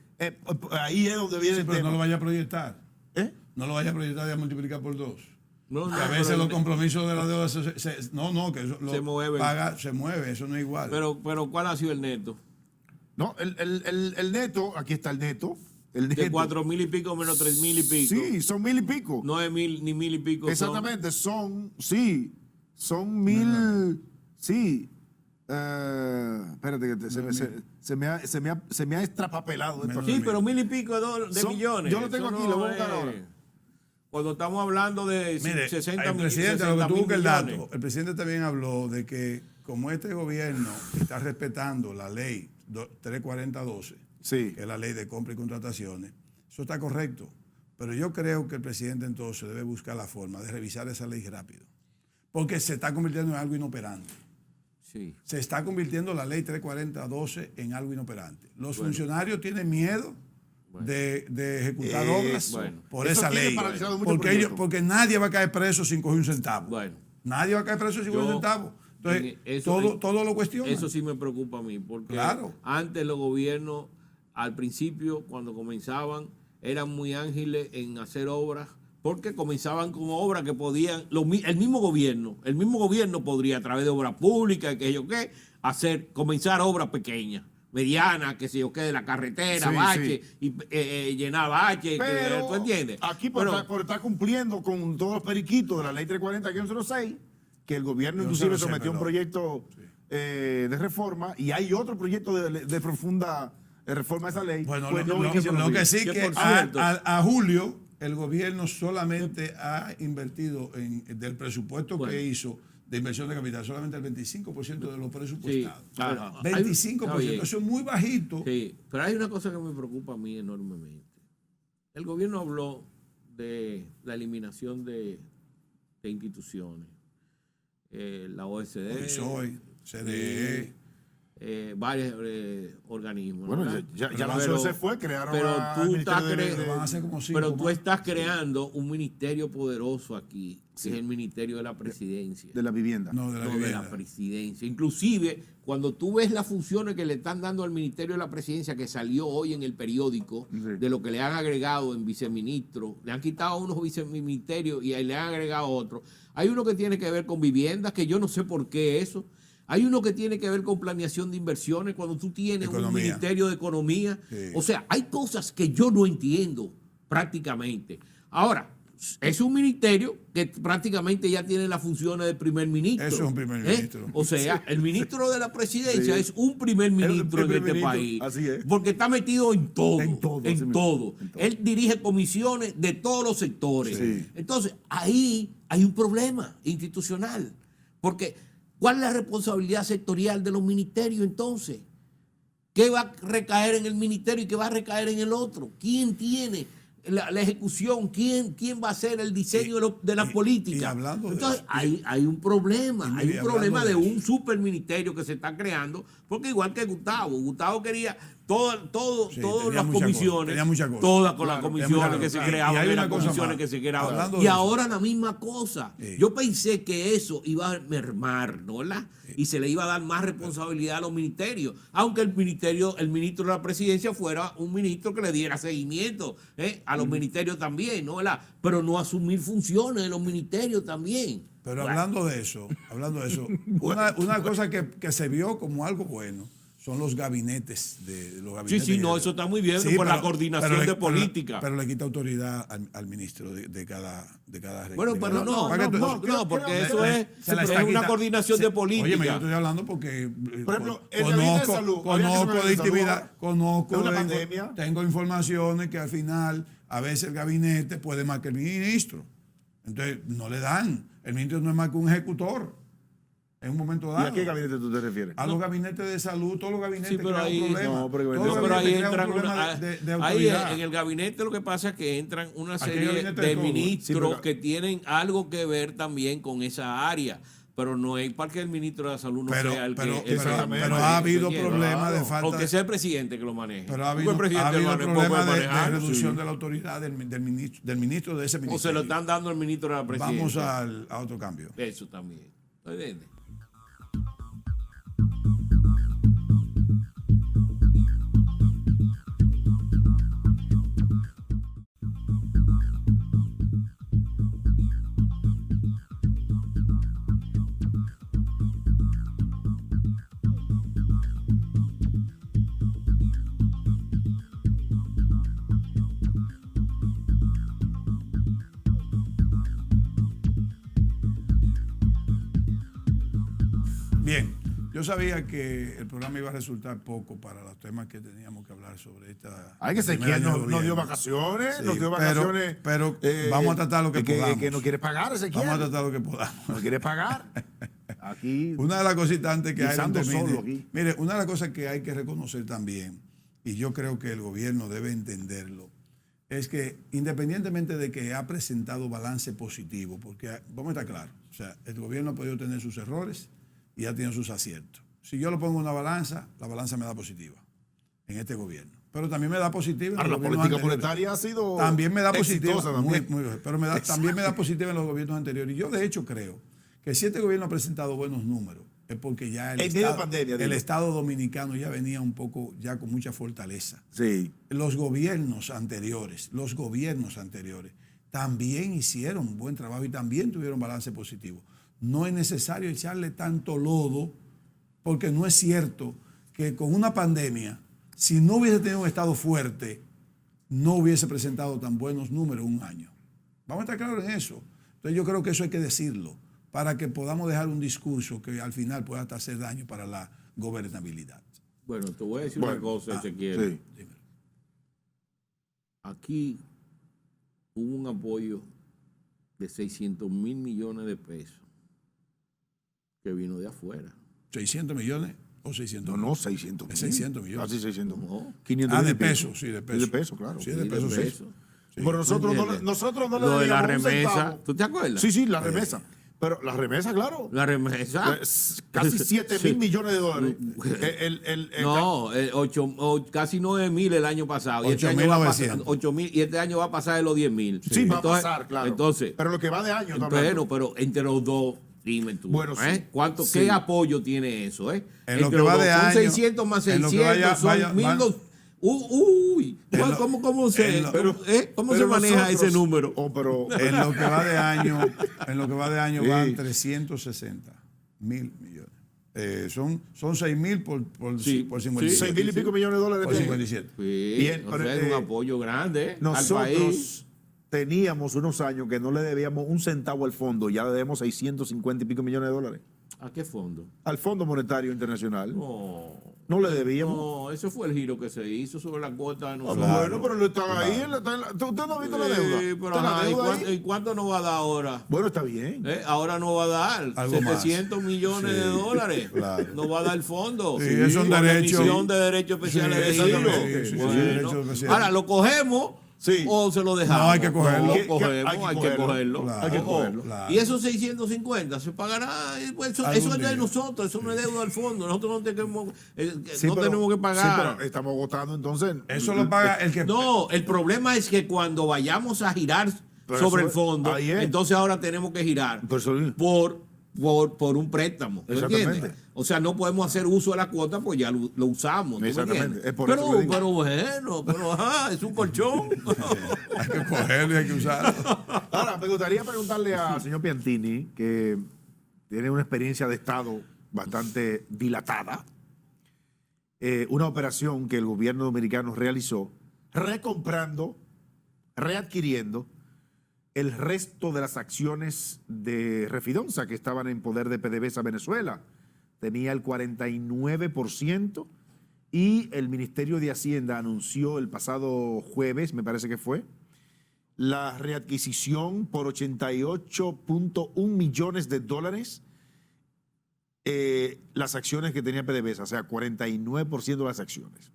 Ahí es donde viene Sí, el pero tema. no lo vaya a proyectar. ¿Eh? No lo vaya a proyectar y a multiplicar por 2. No, Que a veces los compromisos de la deuda que eso Se mueven. se mueve, eso no es igual. Pero ¿cuál ha sido el neto? No, el neto, aquí está el neto. El De neto. 4.000 y pico menos 3.000 y pico. Sí, son 1.000 y pico. No es 1.000 ni 1.000 y pico. Exactamente, son 1.000. Sí. Espérate, que se me ha extrapapelado esto. Sí, pero 1.000 y pico de Son- millones. yo lo tengo Eso aquí, no lo voy a buscar es- ahora. Cuando estamos hablando de Mire, 60 el presidente, lo que 60 tú buscas el dato, millones. el presidente también habló de que como este gobierno está respetando la ley 34012, Sí. que es la ley de compra y contrataciones, eso está correcto. Pero yo creo que el presidente entonces debe buscar la forma de revisar esa ley rápido. Porque se está convirtiendo en algo inoperante. Sí. Se está convirtiendo la ley 34012 en algo inoperante. Los funcionarios tienen miedo de ejecutar obras bueno. por Eso esa tiene ley. paralizado muchos Porque, proyectos. porque nadie va a caer preso sin coger un centavo. Bueno. Nadie va a caer preso sin coger un centavo. Entonces, todo lo cuestiona. Eso sí me preocupa a mí, porque Claro. antes los gobiernos, al principio, cuando comenzaban, eran muy ágiles en hacer obras, porque comenzaban con obras que podían, el mismo gobierno podría, a través de obras públicas, que yo qué, comenzar obras pequeñas, medianas, que sé yo qué, de la carretera, Sí, bache, y llenar bache, Pero ¿tú entiendes? aquí Pero- por estar cumpliendo con todos los periquitos de la ley 340-06, que el gobierno inclusive 06, sometió un perdón. proyecto de reforma y hay otro proyecto de profunda reforma de esa ley. Bueno, pues lo no inician los que días. sí Que que por cierto- a julio el gobierno solamente ha invertido del presupuesto Bueno. que hizo de inversión de capital, solamente el 25% de lo presupuestado. Sí. Ajá. 25%, Está bien. eso es muy bajito. Sí, pero hay una cosa que me preocupa a mí enormemente. El gobierno habló de la eliminación de instituciones. la OSD, Soy, CDE. varios organismos. Bueno, ¿verdad? ya Pero- la OCDE se fue, crearon pero al tú Ministerio estás Van a ser como 5 pero tú más. estás creando un ministerio poderoso aquí, que es el Ministerio de la Presidencia. de la vivienda. No, de la No, de la vivienda. presidencia. Inclusive, cuando tú ves las funciones que le están dando al Ministerio de la Presidencia, que salió hoy en el periódico, Sí. de lo que le han agregado en viceministro, le han quitado unos viceministerios y ahí le han agregado otros. Hay uno que tiene que ver con viviendas, que yo no sé por qué eso. Hay uno que tiene que ver con planeación de inversiones, cuando tú tienes un Economía. Ministerio de Economía. Sí. O sea, hay cosas que yo no entiendo prácticamente. Ahora, es un ministerio que prácticamente ya tiene las funciones del primer ministro. Eso es un primer ministro. O sea, el ministro de la presidencia Sí. es un primer ministro El en este primer ministro, país. así es. Porque está metido en todo. En todo, así En mismo. todo. En todo. Él dirige comisiones de todos los sectores. Sí. Entonces, ahí hay un problema institucional. Porque, ¿cuál es la responsabilidad sectorial de los ministerios entonces? ¿Qué va a recaer en el ministerio y qué va a recaer en el otro? ¿Quién tiene la ejecución? ¿Quién va a hacer el diseño de la política? y hablando de Entonces, eso, hay un problema. y Hay un hablando problema de de eso. un superministerio que se está creando, porque igual que Gustavo quería todas Sí, todas tenía las muchas comisiones, cosas, tenía muchas cosas. todas con las Claro, tenía comisiones muchas que se cosas. creaban, Y hay eran una cosa comisiones más. que se creaban. Hablando Y de eso. ahora la misma cosa. Sí. Yo pensé que eso iba a mermar, ¿no? ¿Verdad? Y se le iba a dar más responsabilidad a los ministerios, aunque el ministro de la presidencia fuera un ministro que le diera seguimiento a los ministerios también, ¿no? ¿Verdad? Pero no asumir funciones de los ministerios también. Pero Bueno, hablando de eso, una cosa que se vio como algo bueno son los gabinetes de los Sí, gabinetes. sí, no, eso está muy bien por la coordinación de política. Pero le quita autoridad al ministro de cada Bueno, de pero cada- no, para que tú- no, porque eso es se la está una quitando. coordinación de política. Oye, yo estoy hablando porque Por ejemplo, el gabinete de salud, había que conozco saber de de salud, intimidad, conozco de una de- pandemia. tengo informaciones que al final a veces el gabinete puede más que el ministro. Entonces no le dan. El ministro no es más que un ejecutor en un momento ¿Y dado. a qué gabinete tú te refieres? A los gabinetes de salud, todos los gabinetes Sí, pero crean ahí- un problema. no, pero Todos los pero ahí gabinetes crean entran un problema una, de ahí autoridad. en el gabinete lo que pasa es que entran una Aquí hay serie gabinete de de todo. ministros Sí, pero- que tienen algo que ver también con esa área, pero no es para que el ministro de la salud no Pero, sea el pero, que el pero- que- pero ha habido que- problemas de claro. falta o que sea el presidente que lo maneje. pero ha Porque habido, el presidente ha habido lo puede problemas de manejar, reducción sí. de la autoridad del ministro de ese o ministerio. se lo están dando al ministro de la presidencia. Vamos a otro cambio. Eso también. ¿Entiendes? Bien, yo sabía que el programa iba a resultar poco para los temas que teníamos que hablar sobre esta. Hay que ser primer quien año de nos dio gobierno. vacaciones, Sí, nos dio pero- vacaciones. pero vamos a tratar lo que podamos. Que no quiere pagar ese Vamos a tratar lo que podamos. No quiere pagar. Aquí. Una de las cositas antes que hay Pisando solo aquí. mire, una de las cosas que hay que reconocer también, y yo creo que el gobierno debe entenderlo, es que independientemente de que ha presentado balance positivo, porque vamos a estar claros, o sea, el gobierno ha podido tener sus errores y ha tenido sus aciertos. Si yo lo pongo en una balanza, la balanza me da positiva en este gobierno. Pero también me da positiva en Ahora, los la gobiernos política anteriores. monetaria ha sido. También me da positiva, exitosa también. pero también me da positiva en los gobiernos anteriores. Y yo, de hecho, creo que si este gobierno ha presentado buenos números, es porque ya En medio de pandemia, el digo. Estado dominicano ya venía un poco, ya con mucha fortaleza. Sí. Los gobiernos anteriores también hicieron un buen trabajo y también tuvieron balance positivo. No es necesario echarle tanto lodo, porque no es cierto que con una pandemia, si no hubiese tenido un Estado fuerte, no hubiese presentado tan buenos números un año. Vamos a estar claros en eso. Entonces yo creo que eso hay que decirlo, para que podamos dejar un discurso que al final pueda hasta hacer daño para la gobernabilidad. Bueno, te voy a decir Bueno, una cosa, Ezequiel. Sí. Dímelo. Aquí hubo un apoyo de 600 mil millones de pesos que vino de afuera. ¿600 millones o 600 No, 600 Es 600 millones. Casi 600. No. 500 Ah, mil de y pico. pesos, sí, de pesos. De pesos, claro. Sí, de Sí, pesos, sí. pesos. Pero nosotros no, ¿Entiendes? nosotros no le Lo de la debíamos un remesa, centavo. ¿tú te acuerdas? Sí, sí, la remesa. Pero la remesa, claro. La remesa. Casi 7.000 millones de dólares. Casi 9.000 el año pasado. Y este año va a pasar 8.900. 8.000 y este año va a pasar de los 10.000. Sí, va a pasar, claro. Entonces, pero lo que va de año bueno, pero entre los dos, dime tú. Bueno, sí. ¿Cuánto, Sí. ¿Qué apoyo tiene eso? En Entre lo que los va dos, de son año, 600 más en lo 600, que vaya- son vaya- 1.200. ¿Cómo se, en lo- ¿cómo se maneja ese número? Pero En lo que va de año Sí. van 360.000 millones. Son 6.000 por Sí, 57. 6.000 y pico millones de dólares. Por de- 57. Sí, Bien, o pero, sea, es un apoyo grande al país. Nosotros teníamos unos años que no le debíamos un centavo al fondo, ya le debemos 650 y pico millones de dólares. ¿A qué fondo? Al Fondo Monetario Internacional. No. No le debíamos. No, ese fue el giro que se hizo sobre la cuota de Ah, nosotros. Bueno, pero lo están ahí. ¿Usted no ha visto la deuda? Sí, pero ¿Está la ajá, deuda ahí? ¿y cuánto nos va a dar ahora? Bueno, está bien. Ahora nos va a dar Algo más. 700 millones Sí, de dólares. claro. Nos va a dar el fondo. Sí, es un con derecho. emisión de derechos especiales Sí, de giro. exactamente, sí, Bueno, derecho especial. ahora, ¿lo cogemos Sí. o se lo dejamos? No, hay que cogerlo. No, Que- cogemos, hay que hay que cogerlo. cogerlo. Claro, hay que Ojo, cogerlo. claro. Y esos 650 se pagará. Pues eso Algún es de día. nosotros, eso no es deuda al fondo. Nosotros no tenemos, Sí, no pero- tenemos que Sí, pagar. pero estamos agotando entonces. Eso lo paga el que. No, el problema es que cuando vayamos a girar Pero sobre eso- el fondo, ahí es. entonces ahora tenemos que girar Por eso- por un préstamo. ¿tú Exactamente. entiendes? O sea, no podemos hacer uso de la cuota, pues ya lo usamos. ¿tú me Exactamente. entiendes? Es por eso que digo. Pero bueno, pero ajá, es un colchón. Hay que cogerlo y hay que usarlo. Ahora, me gustaría preguntarle al señor Piantini, que tiene una experiencia de Estado bastante dilatada, una operación que el gobierno dominicano realizó recomprando, readquiriendo el resto de las acciones de Refidonza que estaban en poder de PDVSA Venezuela. Tenía el 49% y el Ministerio de Hacienda anunció el pasado jueves, me parece que fue, la readquisición por 88.1 millones de dólares, las acciones que tenía PDVSA, o sea, 49% de las acciones.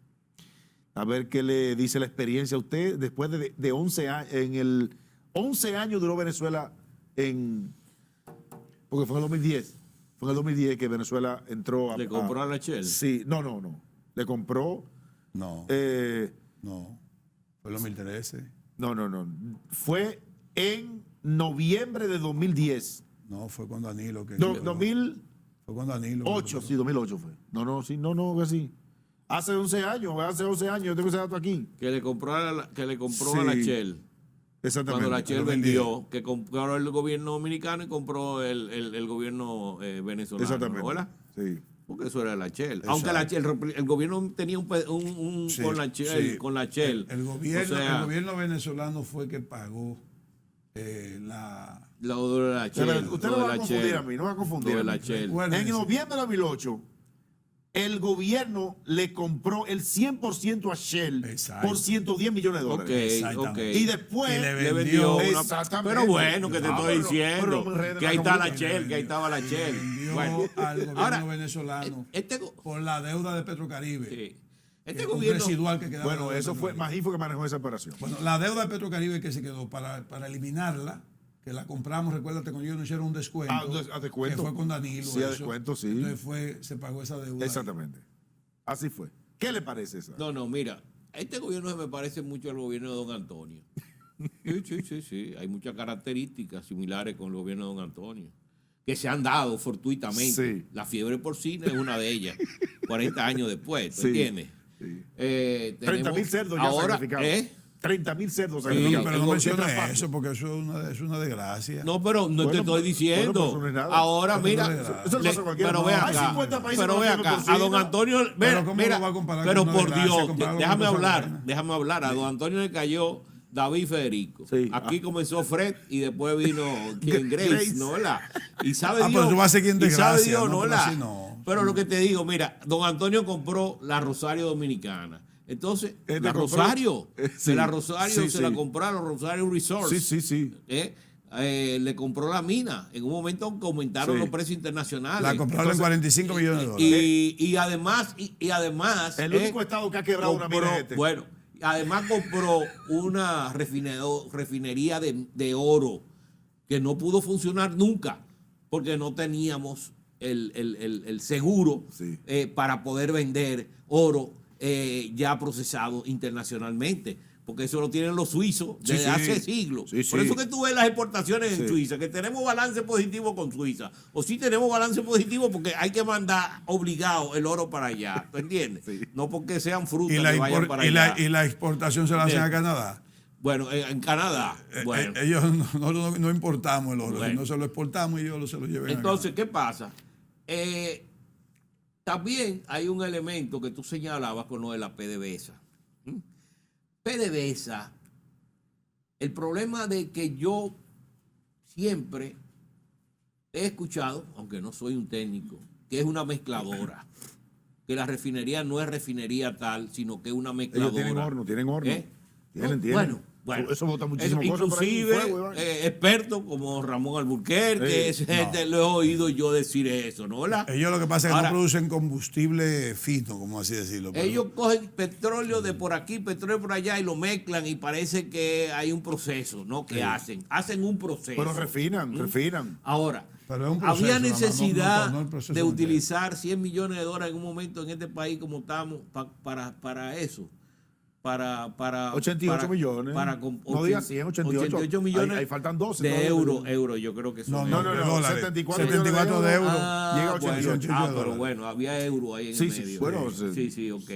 A ver qué le dice la experiencia a usted después de 11 años, 11 años duró Venezuela porque fue en el 2010. Fue en el 2010 que Venezuela entró a... ¿Le compró a la Shell? Sí, no. Le compró... No, eh, no. Fue el 2013. no. Fue en noviembre de 2010. No, fue con Danilo que. 2008, Fue con Danilo. sí, 2008 fue. No, así. Hace 11 años, yo tengo ese dato aquí. Que le compró a la Sí. Shell. Exactamente. Cuando la Shell Lo vendió, que compró el gobierno dominicano y compró el gobierno venezolano. Exactamente. ¿No, verdad? Sí. Porque eso era la Shell. Exacto. Aunque el gobierno tenía Sí, con la Shell. sí. Con la Shell. El gobierno, O sea, el gobierno venezolano fue que pagó la. lo de la Shell. Usted lo no de va a la confundir Shell, a mí, no va a lo confundir de a la mí. Shell. Bueno, En noviembre de 2008, el gobierno le compró el 100% a Shell Exacto. por 110 millones de Ok, dólares. Exactamente. ok. Y después Y le Le vendió. vendió Exactamente. Pero bueno, que te Ah, estoy pero- diciendo pero me enredo que la ahí está la comunicación. Shell, que ahí estaba la Shell. Vendió Bueno, al gobierno ahora, venezolano este, por la deuda de Petrocaribe. sí. que Este es un gobierno, residual que quedaba. Bueno, de eso fue Petrocaribe. Magí fue que manejó esa operación. Bueno, la deuda de Petrocaribe que se quedó para eliminarla, que la compramos, recuérdate, cuando ellos nos hicieron un descuento. A descuento. Que fue con Danilo. Sí, a eso. descuento, sí. Entonces se pagó esa deuda. Exactamente. Así fue. ¿Qué le parece esa? no, mira, este gobierno se me parece mucho al gobierno de Don Antonio. Sí. Hay muchas características similares con el gobierno de Don Antonio, que se han dado fortuitamente. Sí. La fiebre porcina es una de ellas, 40 años después, ¿tú Sí. entiendes? Sí. 30.000 cerdos ya sacrificados. 30.000 cerdos Pero, sacrificados. pero no el menciones gobierno- eso porque eso es una desgracia. No, pero no Bueno, te estoy diciendo. bueno, pues eso no es nada. Ahora, Eso mira, no es nada. Eso le pasa a cualquiera. pero ve Hay acá, 50 países pero que ve no acá, tienen a Don cocina. Antonio, Pero ¿cómo mira, lo va a comparar pero con una por desgracia, Dios, compararlo con déjame una cosa hablar, buena? déjame hablar. A Don Antonio le cayó David Federico. Sí. Aquí comenzó Fred y después vino Grace, Grace. ¿no? ¿Verdad? Y sabe Ah, Dios. pero tú vas a seguir en y sabe desgracia, Dios, ¿no? ¿no? Pero ¿Verdad? así no. Pero lo que te digo, mira, Don Antonio compró la Rosario Dominicana. Entonces, Este la compró- Rosario, sí, la Rosario sí, se la sí. compró a los Rosario Resorts. Sí. Le compró la mina. En un momento aumentaron Sí. los precios internacionales. La compraron en Entonces, 45 millones de dólares. Y además. El único estado que ha quebrado una mina es este. Bueno, además compró una refinería de oro que no pudo funcionar nunca. porque no teníamos el seguro Sí. para poder vender oro ya procesado internacionalmente. Porque eso lo tienen los suizos Sí, desde sí. hace siglos. Sí, Por sí. eso que tú ves las exportaciones en Sí. Suiza, que tenemos balance positivo con Suiza. O sí tenemos balance positivo porque hay que mandar obligado el oro para allá. ¿Tú entiendes? Sí. No porque sean frutas Y la, que vayan impor- para y allá. la exportación se la hacen a Canadá. Bueno, en Canadá. Bueno. Ellos no importamos el oro, Bueno. sino se lo exportamos y ellos se lo llevan Entonces, ¿qué pasa? También hay un elemento que tú señalabas con lo de la PDVSA. PDVSA, el problema de que yo siempre he escuchado, aunque no soy un técnico, que es una mezcladora, que la refinería no es refinería tal, sino que es una mezcladora. Ellos tienen horno. ¿Eh? Tienen. Bueno, Eso bota muchísimas cosas por ahí, inclusive fuego, Iván. Expertos como Ramón Alburquerque, Sí, gente, lo he oído yo decir eso, ¿no? ¿Verdad? Ellos lo que pasa es que Ahora, no producen combustible fino, como así decirlo. pero- ellos cogen petróleo de por aquí, petróleo por allá y lo mezclan y parece que hay un proceso, ¿no? Que hacen un proceso. Pero refinan. Ahora, Pero es un proceso, había nada más, necesidad no el proceso de entero. utilizar 100 millones de dólares en un momento en este país como estamos para eso. Para 88 millones. No digas 100, 88 millones ahí faltan 12 de todavía. euros, yo creo que son No, euros. dólares. 74 74 de euros. Llega a 88. Bueno, de pero dólares. bueno, había euros ahí en Sí, el sí, medio. bueno, sí, ok.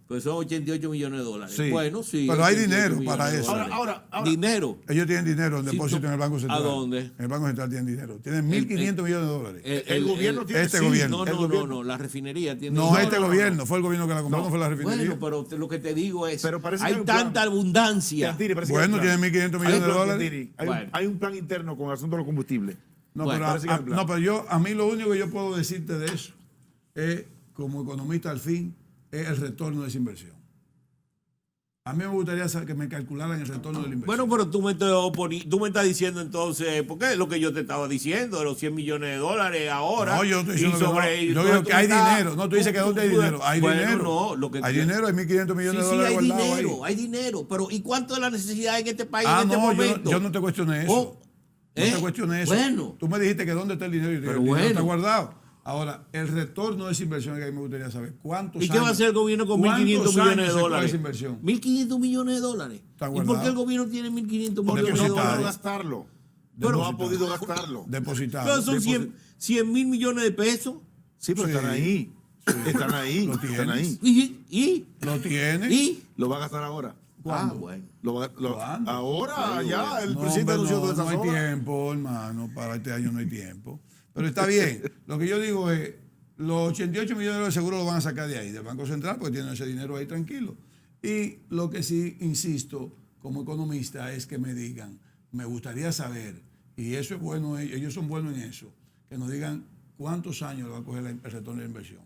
Pues son 88 millones de dólares. Sí. Bueno, sí. Pero hay 88 dinero millones para de eso. dólares. Ahora. Dinero. Ellos tienen dinero en Sí, depósito tú- en el Banco Central. ¿A dónde? En el Banco Central tienen dinero. Tienen 1.500 millones de dólares. El gobierno tiene. este gobierno. No, la refinería tiene. No, este gobierno. Fue el gobierno que la compró, no fue la refinería. Bueno, pero lo que te digo es, Pero parece que hay hay un plan. tanta abundancia. Yantiri, parece que Bueno, hay un plan. tienen 1.500 millones de Hay un plan, dólares. Yantiri. Bueno. Hay un plan interno con el asunto de los combustibles. No, Bueno, pero, parece que hay un plan. no, pero a mí lo único que yo puedo decirte de eso es, como economista al fin, es el retorno de esa inversión. A mí me gustaría saber que me calcularan el retorno de la inversión. Bueno, pero tú me estás diciendo entonces, porque es lo que yo te estaba diciendo, de los 100 millones de dólares ahora. No, yo estoy diciendo y sobre- que no. Yo entonces digo tú que hay estás- dinero. No, tú dices que dónde hay dinero. Hay Bueno, dinero. no, lo que hay tú- dinero, hay 1.500 millones de Sí, dólares hay guardados dinero, ahí. hay dinero. Pero ¿y cuánto es la necesidad en este país Ah, en este no, momento? yo no te cuestioné eso. Oh, no te cuestioné eso. Bueno. Tú me dijiste que dónde está el dinero y el Pero dinero bueno. está guardado. Ahora, el retorno de esa inversión es que a mí me gustaría saber cuántos ¿Y qué va a hacer el gobierno con 1.500 millones de dólares? Esa inversión? 1.500 millones de dólares. Está ¿Y por guardado. qué el gobierno tiene 1.500 Porque millones no de ha podido Depositado. dólares? gastarlo. Pero- No ha podido gastarlo. Depositado. Pero son 100 mil millones de pesos. Sí, pero Sí. están ahí. Están ahí. Lo Están tienes. ahí. ¿Y? ¿Lo tiene? ¿Y? Lo va a gastar ahora. ¿Cuándo? Ah, bueno. ¿Cuándo? Ahora ya el No, presidente hombre, anunció no, todas esas no hay horas. tiempo, hermano. Para este año no hay tiempo. Pero está bien. Lo que yo digo es, los 88 millones de dólares seguro lo van a sacar de ahí, del Banco Central, porque tienen ese dinero ahí tranquilo. Y lo que sí insisto como economista es que me digan, me gustaría saber, y eso es bueno, ellos son buenos en eso, que nos digan cuántos años va a coger el retorno de la inversión.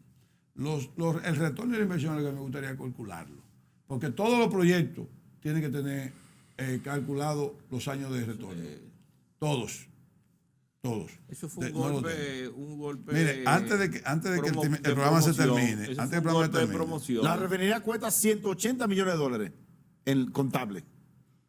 El retorno de la inversión es lo que me gustaría calcularlo, porque todos los proyectos tienen que tener calculado los años de retorno. Todos. Eso fue No lo un golpe. Mire, antes de que el programa se termine, Eso antes fue del un programa golpe de termine, promoción. La refinería cuesta 180 millones de dólares en contable.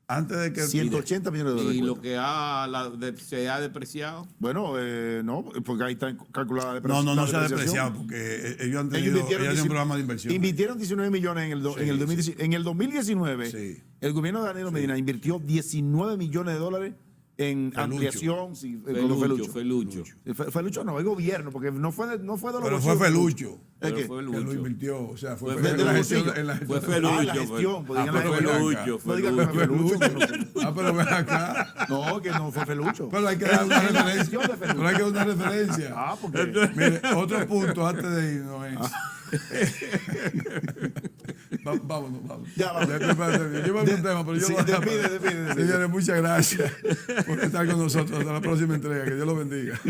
antes de que 180 millones de dólares. Y lo cuesta. que se ha depreciado. Bueno, no, porque ahí está calculada la no se ha depreciación. depreciado porque ellos han Ellos tenido invirtieron un 19 programa de inversión. Invirtieron 19 millones en el, Sí, en el 2019. En el 2019, Sí. el gobierno de Danilo Medina invirtió 19 millones de dólares en Felucho. ampliación. Sí, con los Felucho. Felucho no, el gobierno, porque no fue de los Pero bolsillos fue de Felucho Pero ¿qué? fue que lo Felucho. invirtió, o sea, fue Fue en la gestión, Felucho. en la Fue gestión. Ah, la Felucho. gestión, pues digan Ah, la pero gestión. Felucho, No digan que fue Felucho. Felucho. Ah, pero ven acá. No, que no fue Felucho. Pero hay que dar una Es la referencia. gestión de Felucho. Pero hay que dar una referencia. Ah, porque Mire, otro punto antes de irnos es. Vámonos. Ya, vamos. Yo me un tema, pero yo Sí, lo voy a despide. Señores, muchas gracias por estar con nosotros. Hasta la próxima entrega. Que Dios los bendiga.